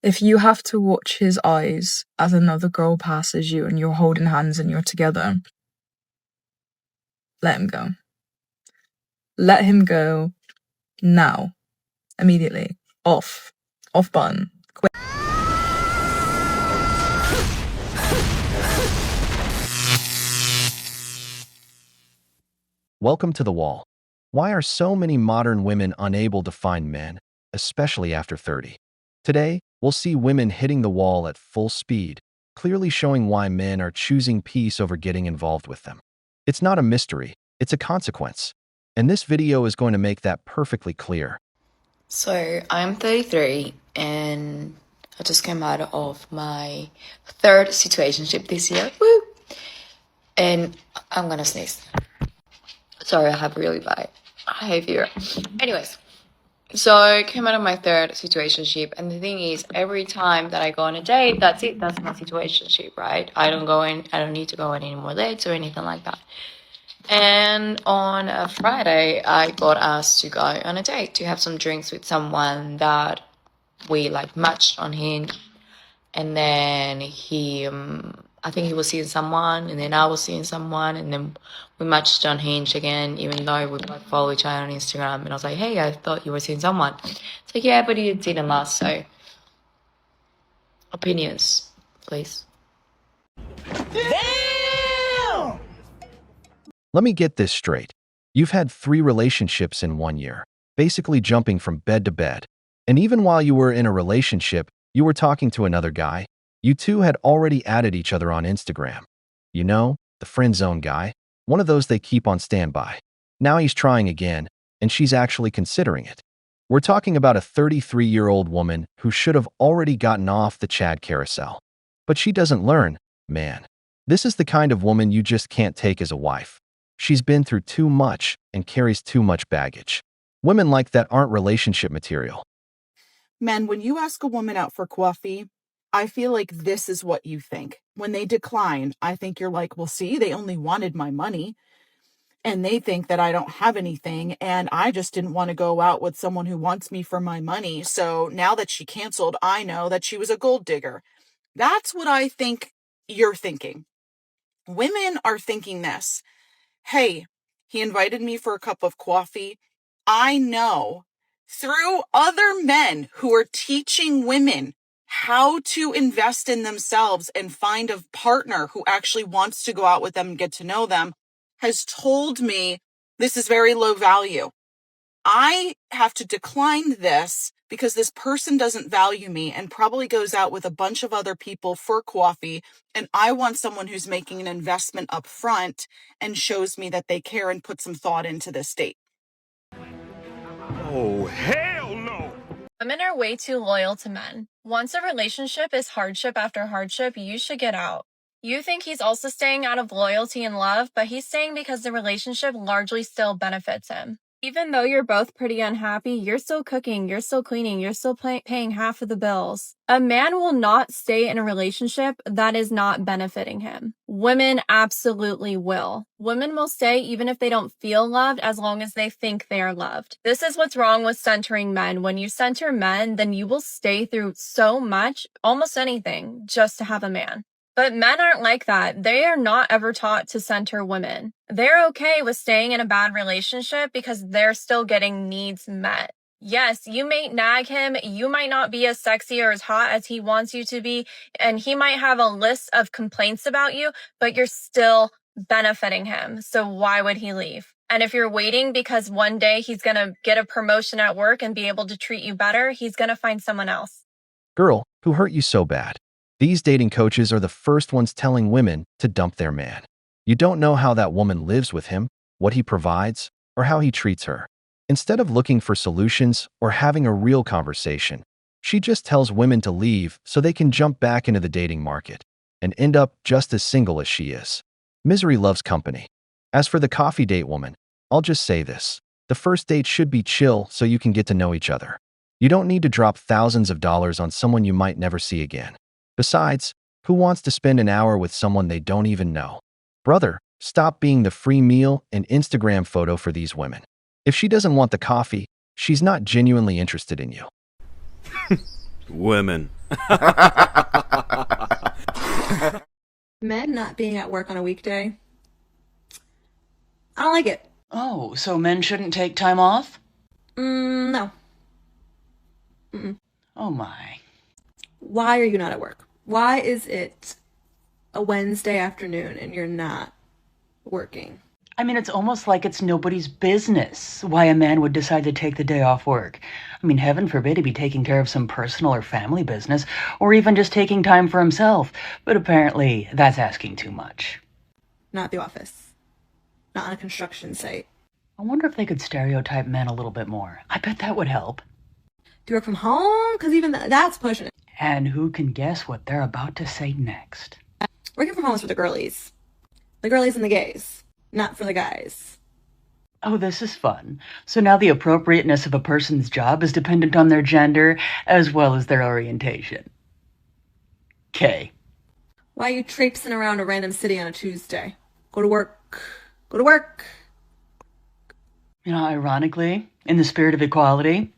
If you have to watch his eyes as another girl passes you and you're holding hands and you're together, let him go. Let him go now. Immediately. Off. Off button. Quick. Welcome to The Wall. Why are so many modern women unable to find men, especially after 30? Today, we'll see women hitting the wall at full speed, clearly showing why men are choosing peace over getting involved with them. It's not a mystery, it's a consequence. And this video is going to make that perfectly clear. So I'm 33 and I just came out of my third situationship this year. Woo! And I'm gonna sneeze. Sorry, I have really bad hay fever. Anyways, so I came out of my third situationship, and the thing is, every time that I go on a date, that's it. That's my situationship, right? I don't need to go on any more dates or anything like that. And on a Friday, I got asked to go on a date to have some drinks with someone that we like matched on Hinge. And then I think he was seeing someone, and then I was seeing someone, and then we matched on Hinge again, even though we both follow each other on Instagram. And I was like, hey, I thought you were seeing someone. It's like, yeah, but it didn't last. So, opinions, please. Damn! Let me get this straight. You've had 3 relationships in 1 year, basically jumping from bed to bed. And even while you were in a relationship, you were talking to another guy. You two had already added each other on Instagram. You know, the friend zone guy, one of those they keep on standby. Now he's trying again, and she's actually considering it. We're talking about a 33-year-old woman who should have already gotten off the Chad carousel. But she doesn't learn, man. This is the kind of woman you just can't take as a wife. She's been through too much and carries too much baggage. Women like that aren't relationship material. Men, when you ask a woman out for coffee, I feel like this is what you think. When they decline, I think you're like, well, see, they only wanted my money. And they think that I don't have anything. And I just didn't want to go out with someone who wants me for my money. So now that she canceled, I know that she was a gold digger. That's what I think you're thinking. Women are thinking this. Hey, he invited me for a cup of coffee. I know through other men who are teaching women how to invest in themselves and find a partner who actually wants to go out with them and get to know them, has told me this is very low value. I have to decline this because this person doesn't value me and probably goes out with a bunch of other people for coffee. And I want someone who's making an investment up front and shows me that they care and put some thought into this date. Oh, hell no! Women are way too loyal to men. Once a relationship is hardship after hardship, you should get out. You think he's also staying out of loyalty and love, but he's staying because the relationship largely still benefits him. Even though you're both pretty unhappy, you're still cooking, you're still cleaning, you're still paying half of the bills. A man will not stay in a relationship that is not benefiting him. Women absolutely will. Women will stay even if they don't feel loved, as long as they think they are loved. This is what's wrong with centering men. When you center men, then you will stay through so much, almost anything, just to have a man. But men aren't like that. They are not ever taught to center women. They're okay with staying in a bad relationship because they're still getting needs met. Yes, you may nag him, you might not be as sexy or as hot as he wants you to be, and he might have a list of complaints about you, but you're still benefiting him. So why would he leave? And if you're waiting because one day he's going to get a promotion at work and be able to treat you better, he's going to find someone else. Girl, who hurt you so bad? These dating coaches are the first ones telling women to dump their man. You don't know how that woman lives with him, what he provides, or how he treats her. Instead of looking for solutions or having a real conversation, she just tells women to leave so they can jump back into the dating market and end up just as single as she is. Misery loves company. As for the coffee date woman, I'll just say this. The first date should be chill so you can get to know each other. You don't need to drop thousands of dollars on someone you might never see again. Besides, who wants to spend an hour with someone they don't even know? Brother, stop being the free meal and Instagram photo for these women. If she doesn't want the coffee, she's not genuinely interested in you. Women. Men not being at work on a weekday. I don't like it. Oh, so men shouldn't take time off? No. Oh my. Why are you not at work? Why is it a Wednesday afternoon and you're not working? I mean, it's almost like it's nobody's business why a man would decide to take the day off work. I mean, heaven forbid he be taking care of some personal or family business, or even just taking time for himself. But apparently, that's asking too much. Not at the office. Not on a construction site. I wonder if they could stereotype men a little bit more. I bet that would help. Do you work from home? Because even that's pushing it. And who can guess what they're about to say next? Working from home is for the girlies. The girlies and the gays. Not for the guys. Oh, this is fun. So now the appropriateness of a person's job is dependent on their gender as well as their orientation. K. Why are you traipsing around a random city on a Tuesday? Go to work. Go to work. You know, ironically, in the spirit of equality,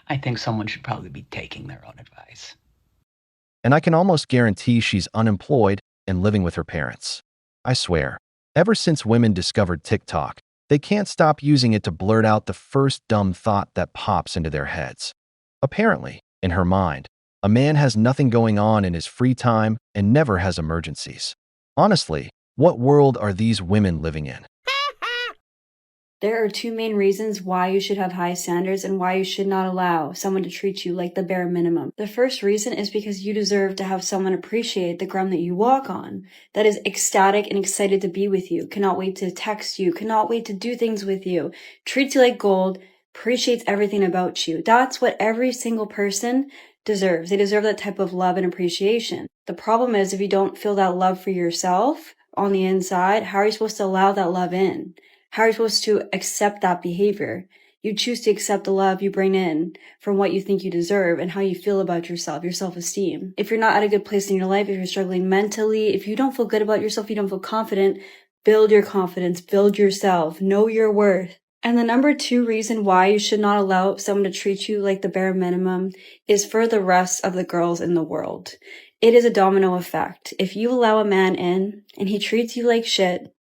I think someone should probably be taking their own advice. And I can almost guarantee she's unemployed and living with her parents. I swear, ever since women discovered TikTok, they can't stop using it to blurt out the first dumb thought that pops into their heads. Apparently, in her mind, a man has nothing going on in his free time and never has emergencies. Honestly, what world are these women living in? There are two main reasons why you should have high standards and why you should not allow someone to treat you like the bare minimum. The first reason is because you deserve to have someone appreciate the ground that you walk on, that is ecstatic and excited to be with you, cannot wait to text you, cannot wait to do things with you, treats you like gold, appreciates everything about you. That's what every single person deserves. They deserve that type of love and appreciation. The problem is if you don't feel that love for yourself on the inside, how are you supposed to allow that love in? How are you supposed to accept that behavior? You choose to accept the love you bring in from what you think you deserve and how you feel about yourself, your self-esteem. If you're not at a good place in your life, if you're struggling mentally, if you don't feel good about yourself, you don't feel confident, build your confidence, build yourself, know your worth. And the number two reason why you should not allow someone to treat you like the bare minimum is for the rest of the girls in the world. It is a domino effect. If you allow a man in and he treats you like shit,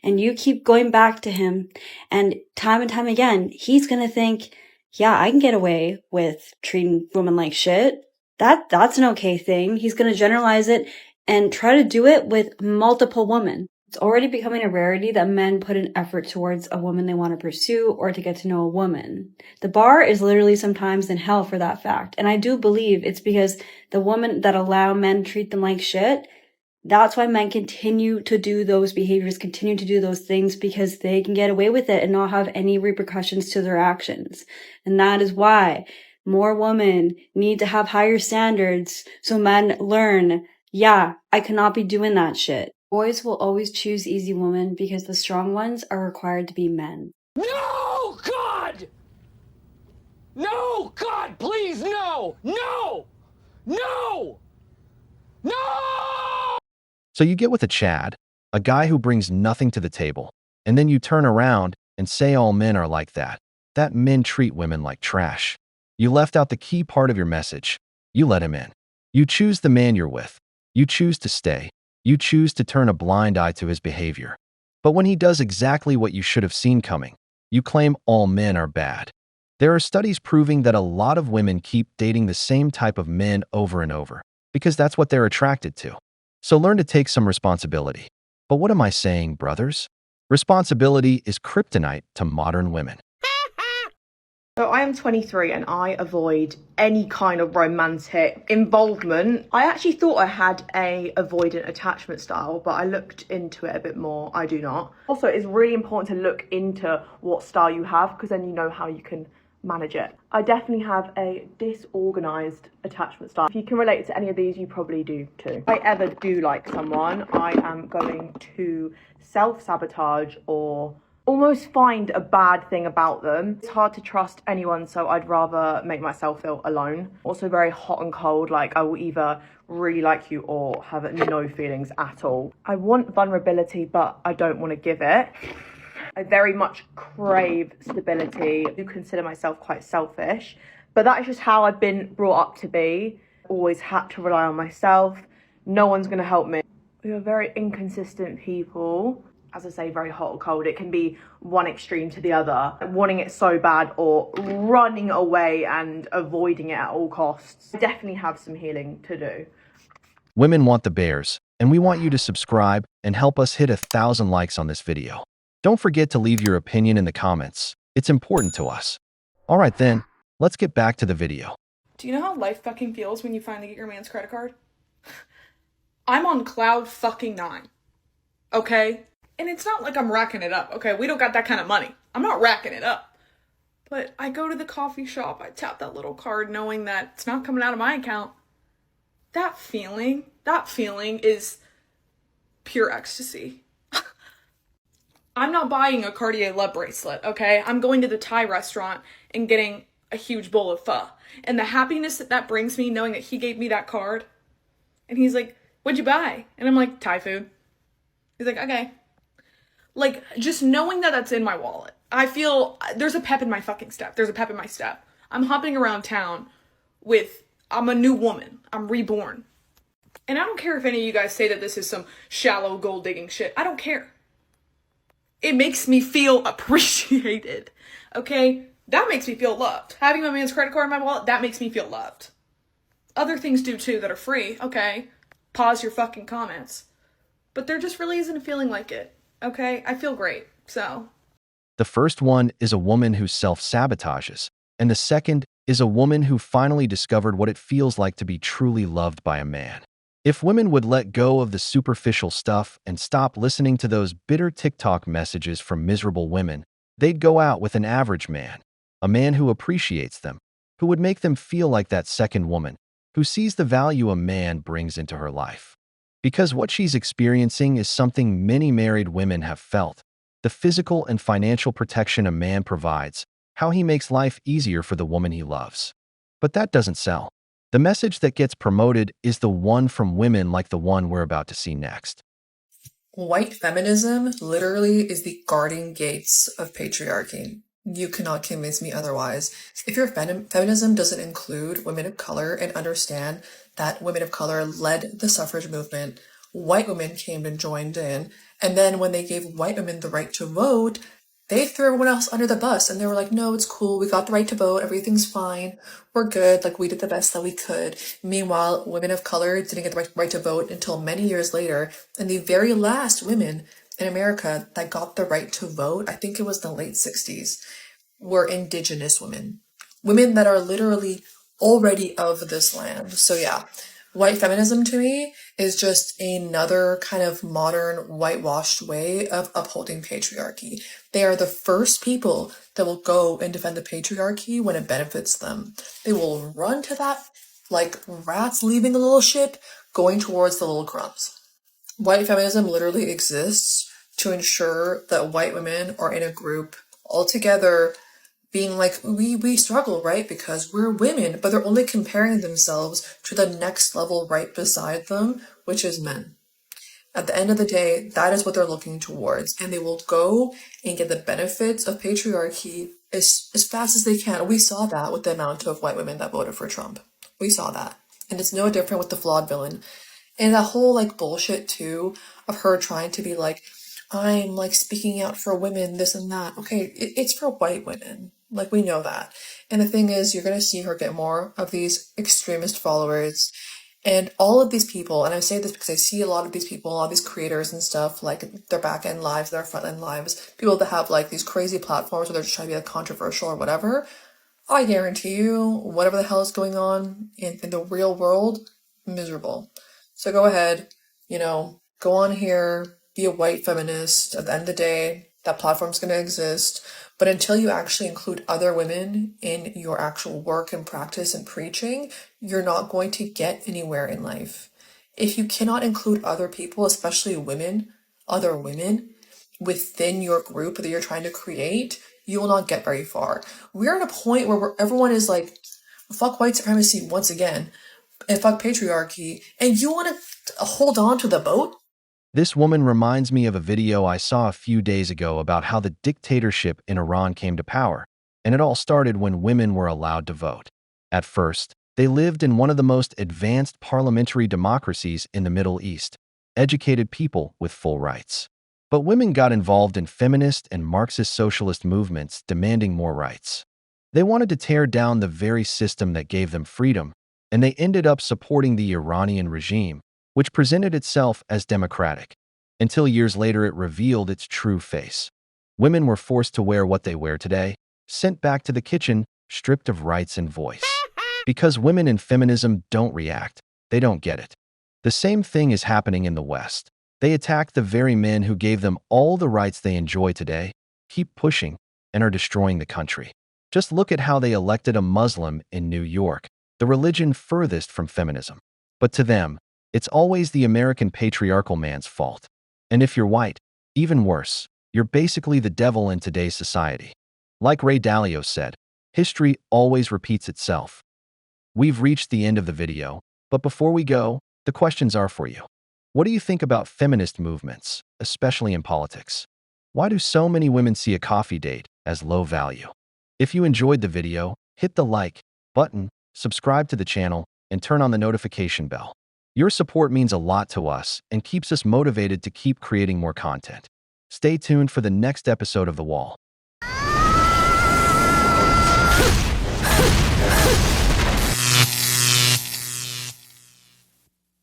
and you keep going back to him and time again, he's going to think, yeah, I can get away with treating women like shit. That's an okay thing. He's going to generalize it and try to do it with multiple women. It's already becoming a rarity that men put an effort towards a woman they want to pursue or to get to know a woman. The bar is literally sometimes in hell for that fact. And I do believe it's because the women that allow men to treat them like shit, that's why men continue to do those behaviors, continue to do those things because they can get away with it and not have any repercussions to their actions. And that is why more women need to have higher standards so men learn, yeah, I cannot be doing that shit. Boys will always choose easy women because the strong ones are required to be men. No, God! No, God, please, no! No! No! No! So you get with a Chad, a guy who brings nothing to the table, and then you turn around and say all men are like that men treat women like trash. You left out the key part of your message. You let him in. You choose the man you're with. You choose to stay. You choose to turn a blind eye to his behavior. But when he does exactly what you should have seen coming, you claim all men are bad. There are studies proving that a lot of women keep dating the same type of men over and over because that's what they're attracted to. So learn to take some responsibility. But what am I saying, brothers? Responsibility is kryptonite to modern women. So I am 23 and I avoid any kind of romantic involvement. I actually thought I had a avoidant attachment style, but I looked into it a bit more. I do not. Also, it's really important to look into what style you have because then you know how you can manage it. I definitely have a disorganized attachment style. If you can relate to any of these, you probably do too. If I ever do like someone, I am going to self-sabotage or almost find a bad thing about them. It's hard to trust anyone, so I'd rather make myself feel alone. Also very hot and cold, like I will either really like you or have no feelings at all. I want vulnerability, but I don't want to give it. I very much crave stability. I do consider myself quite selfish, but that is just how I've been brought up to be. Always had to rely on myself. No one's going to help me. We are very inconsistent people. As I say, very hot or cold. It can be one extreme to the other. Wanting it so bad or running away and avoiding it at all costs. I definitely have some healing to do. Women want the bears, and we want you to subscribe and help us hit 1,000 likes on this video. Don't forget to leave your opinion in the comments. It's important to us. All right then, let's get back to the video. Do you know how life fucking feels when you finally get your man's credit card? I'm on cloud fucking 9. Okay? And it's not like I'm racking it up, okay? We don't got that kind of money. I'm not racking it up. But I go to the coffee shop, I tap that little card knowing that it's not coming out of my account. That feeling is pure ecstasy. I'm not buying a Cartier love bracelet, okay? I'm going to the Thai restaurant and getting a huge bowl of pho. And the happiness that brings me knowing that he gave me that card. And he's like, what'd you buy? And I'm like, Thai food. He's like, okay. Like, just knowing that that's in my wallet. I feel, there's a pep in my fucking step. There's a pep in my step. I'm hopping around town I'm a new woman. I'm reborn. And I don't care if any of you guys say that this is some shallow gold digging shit. I don't care. It makes me feel appreciated. Okay? That makes me feel loved. Having my man's credit card in my wallet, that makes me feel loved. Other things do too that are free, okay? Pause your fucking comments. But there just really isn't a feeling like it, okay? I feel great, so. The first one is a woman who self-sabotages, and the second is a woman who finally discovered what it feels like to be truly loved by a man. If women would let go of the superficial stuff and stop listening to those bitter TikTok messages from miserable women, they'd go out with an average man, a man who appreciates them, who would make them feel like that second woman, who sees the value a man brings into her life. Because what she's experiencing is something many married women have felt: the physical and financial protection a man provides, how he makes life easier for the woman he loves. But that doesn't sell. The message that gets promoted is the one from women like the one we're about to see next. White feminism literally is the guarding gates of patriarchy. You cannot convince me otherwise. If your feminism doesn't include women of color and understand that women of color led the suffrage movement, white women came and joined in, and then when they gave white women the right to vote, they threw everyone else under the bus, and they were like, no, it's cool, we got the right to vote, everything's fine, we're good, like we did the best that we could. Meanwhile, women of color didn't get the right to vote until many years later, and the very last women in America that got the right to vote, I think it was the late 60s, were indigenous women. Women that are literally already of this land. So yeah, white feminism to me is just another kind of modern whitewashed way of upholding patriarchy. They are the first people that will go and defend the patriarchy when it benefits them. They will run to that like rats leaving the little ship, going towards the little crumbs. White feminism literally exists to ensure that white women are in a group all together, being like, we struggle, right? Because we're women, but they're only comparing themselves to the next level right beside them, which is men. At the end of the day, that is what they're looking towards, and they will go and get the benefits of patriarchy as fast as they can. We saw that with the amount of white women that voted for Trump. We saw that. And it's no different with the flawed villain. And that whole like bullshit too of her trying to be like, I'm like speaking out for women, this and that. Okay, it's for white women. Like, we know that. And the thing is, you're going to see her get more of these extremist followers. And all of these people, and I say this because I see a lot of these people, a lot of these creators and stuff, like their back end lives, their front end lives, people that have like these crazy platforms where they're just trying to be like controversial or whatever. I guarantee you, whatever the hell is going on in the real world, miserable. So go ahead, go on here, be a white feminist. At the end of the day, that platform's going to exist. But until you actually include other women in your actual work and practice and preaching, you're not going to get anywhere in life. If you cannot include other people, especially women, other women, within your group that you're trying to create, you will not get very far. We're at a point where everyone is like, fuck white supremacy once again, and fuck patriarchy, and you want to hold on to the boat? This woman reminds me of a video I saw a few days ago about how the dictatorship in Iran came to power, and it all started when women were allowed to vote. At first, They lived in one of the most advanced parliamentary democracies in the Middle East, educated people with full rights. But women got involved in feminist and Marxist socialist movements demanding more rights. They wanted to tear down the very system that gave them freedom, and they ended up supporting the Iranian regime, which presented itself as democratic, until years later it revealed its true face. Women were forced to wear what they wear today, sent back to the kitchen, stripped of rights and voice. Because women in feminism don't react, they don't get it. The same thing is happening in the West. They attack the very men who gave them all the rights they enjoy today, keep pushing, and are destroying the country. Just look at how they elected a Muslim in New York, the religion furthest from feminism. But to them, it's always the American patriarchal man's fault. And if you're white, even worse, you're basically the devil in today's society. Like Ray Dalio said, history always repeats itself. We've reached the end of the video, but before we go, the questions are for you. What do you think about feminist movements, especially in politics? Why do so many women see a coffee date as low value? If you enjoyed the video, hit the like button, subscribe to the channel, and turn on the notification bell. Your support means a lot to us and keeps us motivated to keep creating more content. Stay tuned for the next episode of The Wall.